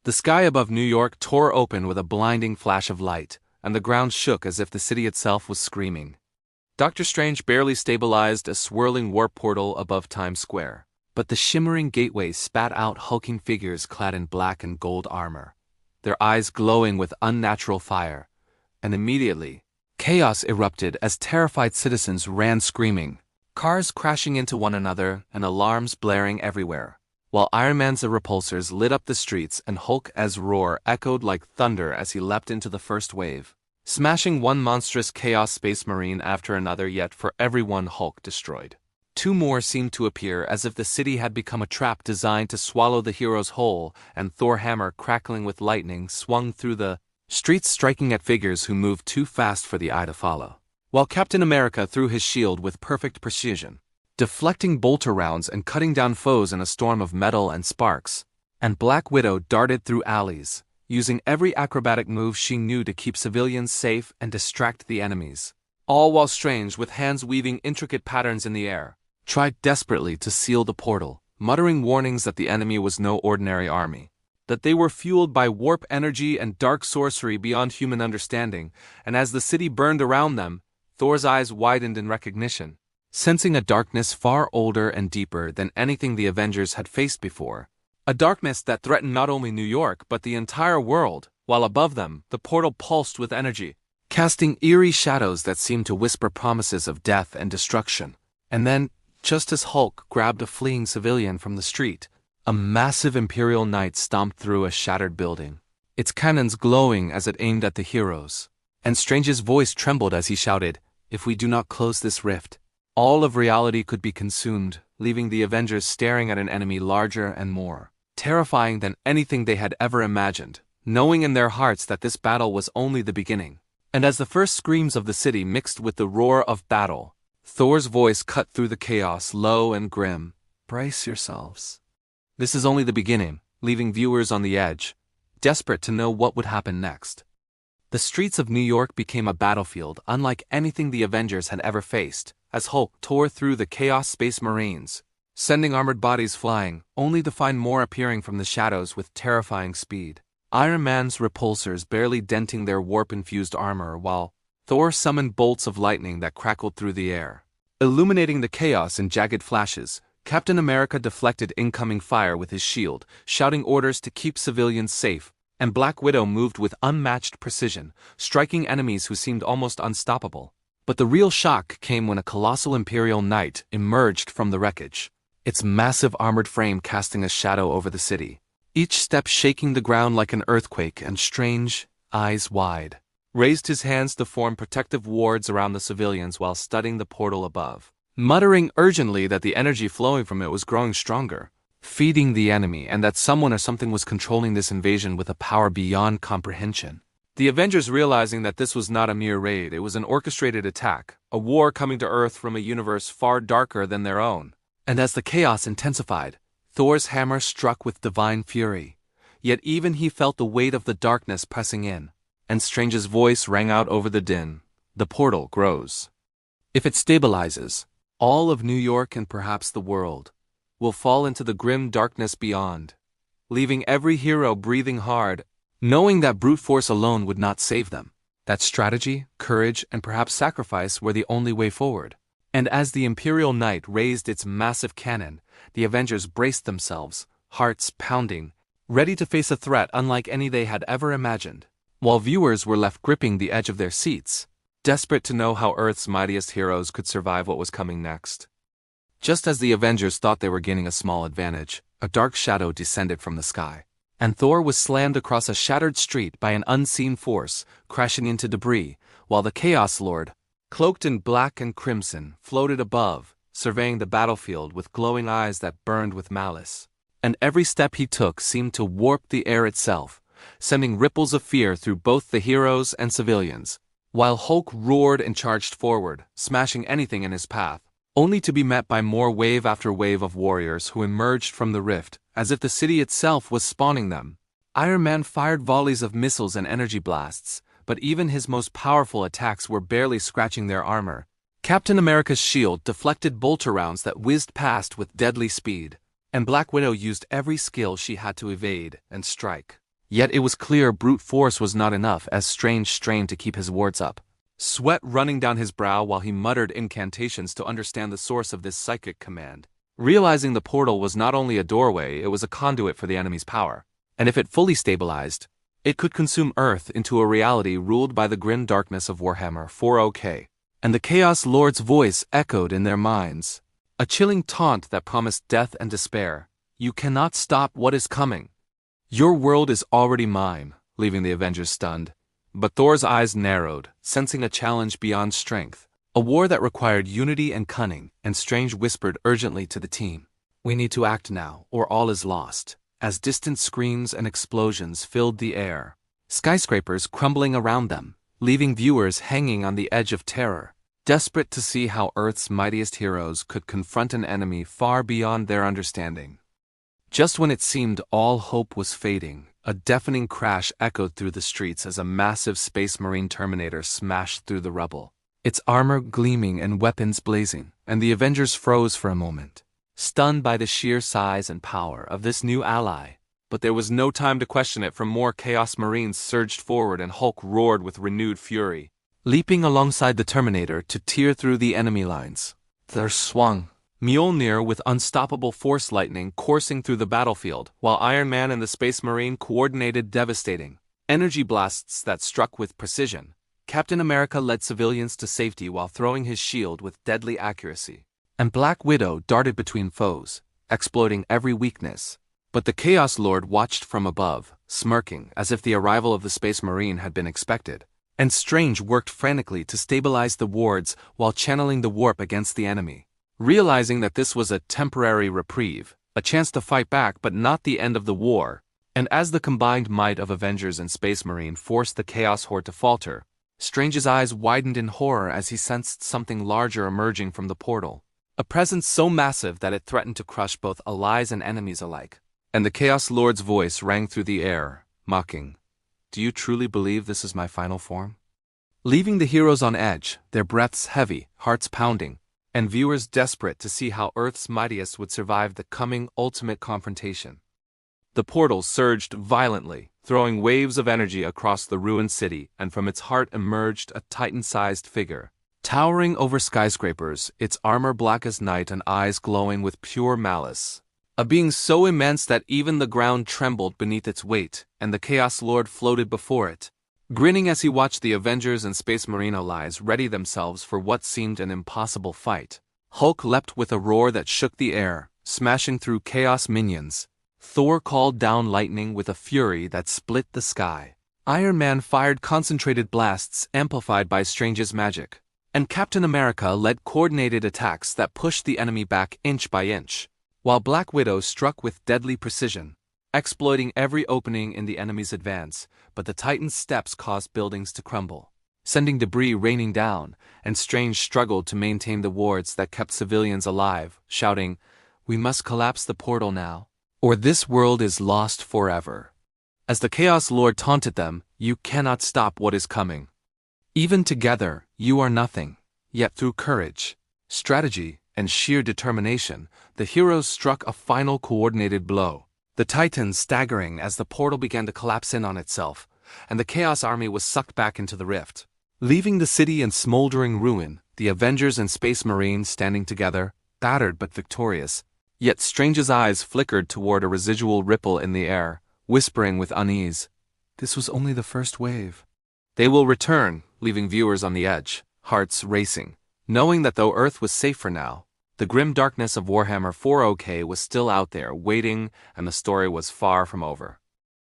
The sky above New York tore open with a blinding flash of light, and the ground shook as if the city itself was screaming. Doctor Strange barely stabilized a swirling warp portal above Times Square, but the shimmering gateway spat out hulking figures clad in black and gold armor, their eyes glowing with unnatural fire, and immediately, chaos erupted as terrified citizens ran screaming, cars crashing into one another and alarms blaring everywhere, while Iron Man's repulsors lit up the streets and Hulk's roar echoed like thunder as he leapt into the first wave, smashing one monstrous Chaos Space Marine after another, yet for every one Hulk destroyed, two more seemed to appear as if the city had become a trap designed to swallow the heroes whole, and Thor hammer crackling with lightning swung through the streets, striking at figures who moved too fast for the eye to follow, while Captain America threw his shield with perfect precision, deflecting bolter rounds and cutting down foes in a storm of metal and sparks, and Black Widow darted through alleys, using every acrobatic move she knew to keep civilians safe and distract the enemies, all while Strange, with hands weaving intricate patterns in the air, tried desperately to seal the portal, muttering warnings that the enemy was no ordinary army, that they were fueled by warp energy and dark sorcery beyond human understanding, and as the city burned around them, Thor's eyes widened in recognition, sensing a darkness far older and deeper than anything the Avengers had faced before, a darkness that threatened not only New York but the entire world, while above them, the portal pulsed with energy, casting eerie shadows that seemed to whisper promises of death and destruction. And then, just as Hulk grabbed a fleeing civilian from the street, a massive Imperial Knight stomped through a shattered building, its cannons glowing as it aimed at the heroes. And Strange's voice trembled as he shouted, "If we do not close this rift, all of reality could be consumed, leaving the Avengers staring at an enemy larger and more terrifying than anything they had ever imagined, knowing in their hearts that this battle was only the beginning." And as the first screams of the city mixed with the roar of battle, Thor's voice cut through the chaos, low and grim. "Brace yourselves. This is only the beginning," leaving viewers on the edge, desperate to know what would happen next. The streets of New York became a battlefield unlike anything the Avengers had ever faced, as Hulk tore through the Chaos Space Marines, sending armored bodies flying, only to find more appearing from the shadows with terrifying speed. Iron Man's repulsors barely denting their warp-infused armor, while Thor summoned bolts of lightning that crackled through the air, illuminating the chaos in jagged flashes. Captain America deflected incoming fire with his shield, shouting orders to keep civilians safe, and Black Widow moved with unmatched precision, striking enemies who seemed almost unstoppable. But the real shock came when a colossal Imperial Knight emerged from the wreckage, its massive armored frame casting a shadow over the city, each step shaking the ground like an earthquake, and Strange, eyes wide, raised his hands to form protective wards around the civilians while studying the portal above, muttering urgently that the energy flowing from it was growing stronger, feeding the enemy, and that someone or something was controlling this invasion with a power beyond comprehension. The Avengers, realizing that this was not a mere raid, it was an orchestrated attack, a war coming to Earth from a universe far darker than their own. And as the chaos intensified, Thor's hammer struck with divine fury, yet even he felt the weight of the darkness pressing in, and Strange's voice rang out over the din. "The portal grows. If it stabilizes, all of New York and perhaps the world will fall into the grim darkness beyond, leaving every hero breathing hard, knowing that brute force alone would not save them, that strategy, courage, and perhaps sacrifice were the only way forward." And as the Imperial Knight raised its massive cannon, the Avengers braced themselves, hearts pounding, ready to face a threat unlike any they had ever imagined, while viewers were left gripping the edge of their seats, desperate to know how Earth's mightiest heroes could survive what was coming next. Just as the Avengers thought they were gaining a small advantage, a dark shadow descended from the sky, and Thor was slammed across a shattered street by an unseen force, crashing into debris, while the Chaos Lord, cloaked in black and crimson, floated above, surveying the battlefield with glowing eyes that burned with malice. And every step he took seemed to warp the air itself, sending ripples of fear through both the heroes and civilians, while Hulk roared and charged forward, smashing anything in his path, only to be met by more wave after wave of warriors who emerged from the rift, as if the city itself was spawning them. Iron Man fired volleys of missiles and energy blasts, but even his most powerful attacks were barely scratching their armor. Captain America's shield deflected bolter rounds that whizzed past with deadly speed, and Black Widow used every skill she had to evade and strike, Yet it was clear brute force was not enough as Strange strained to keep his wards up. Sweat running down his brow while he muttered incantations to understand the source of this psychic command. Realizing the portal was not only a doorway, it was a conduit for the enemy's power. And if it fully stabilized, it could consume Earth into a reality ruled by the grim darkness of Warhammer 40K. And the Chaos Lord's voice echoed in their minds. A chilling taunt that promised death and despair. You cannot stop what is coming. Your world is already mine, leaving the Avengers stunned. But Thor's eyes narrowed, sensing a challenge beyond strength. A war that required unity and cunning, and Strange whispered urgently to the team. We need to act now, or all is lost. As distant screams and explosions filled the air, skyscrapers crumbling around them, leaving viewers hanging on the edge of terror, desperate to see how Earth's mightiest heroes could confront an enemy far beyond their understanding. Just when it seemed all hope was fading, a deafening crash echoed through the streets as a massive Space Marine Terminator smashed through the rubble, its armor gleaming and weapons blazing, and the Avengers froze for a moment, stunned by the sheer size and power of this new ally. But there was no time to question it, for more Chaos Marines surged forward and Hulk roared with renewed fury, leaping alongside the Terminator to tear through the enemy lines. Thor swung, Mjolnir with unstoppable force lightning coursing through the battlefield, while Iron Man and the Space Marine coordinated devastating energy blasts that struck with precision. Captain America led civilians to safety while throwing his shield with deadly accuracy, and Black Widow darted between foes, exploiting every weakness. But the Chaos Lord watched from above, smirking as if the arrival of the Space Marine had been expected, and Strange worked frantically to stabilize the wards while channeling the warp against the enemy. Realizing that this was a temporary reprieve, a chance to fight back but not the end of the war, and as the combined might of Avengers and Space Marine forced the Chaos Horde to falter, Strange's eyes widened in horror as he sensed something larger emerging from the portal, a presence so massive that it threatened to crush both allies and enemies alike. And the Chaos Lord's voice rang through the air, mocking, "Do you truly believe this is my final form?" Leaving the heroes on edge, their breaths heavy, hearts pounding, and viewers desperate to see how Earth's mightiest would survive the coming ultimate confrontation. The portal surged violently, throwing waves of energy across the ruined city, and from its heart emerged a titan-sized figure, towering over skyscrapers, its armor black as night and eyes glowing with pure malice. A being so immense that even the ground trembled beneath its weight, and the Chaos Lord floated before it, grinning as he watched the Avengers and Space Marine allies ready themselves for what seemed an impossible fight. Hulk leapt with a roar that shook the air, smashing through Chaos minions. Thor called down lightning with a fury that split the sky. Iron Man fired concentrated blasts amplified by Strange's magic. And Captain America led coordinated attacks that pushed the enemy back inch by inch, while Black Widow struck with deadly precision, exploiting every opening in the enemy's advance. But the Titan's steps caused buildings to crumble, sending debris raining down, and Strange struggled to maintain the wards that kept civilians alive, shouting, "We must collapse the portal now, or this world is lost forever." As the Chaos Lord taunted them, "You cannot stop what is coming. Even together, you are nothing." Yet through courage, strategy, and sheer determination, the heroes struck a final coordinated blow. The Titans staggering as the portal began to collapse in on itself, and the Chaos Army was sucked back into the rift. Leaving the city in smoldering ruin, the Avengers and Space Marines standing together, battered but victorious. Yet Strange's eyes flickered toward a residual ripple in the air, whispering with unease, "This was only the first wave." They will return, leaving viewers on the edge, hearts racing, knowing that though Earth was safe for now, the grim darkness of Warhammer 40K was still out there, waiting, and the story was far from over.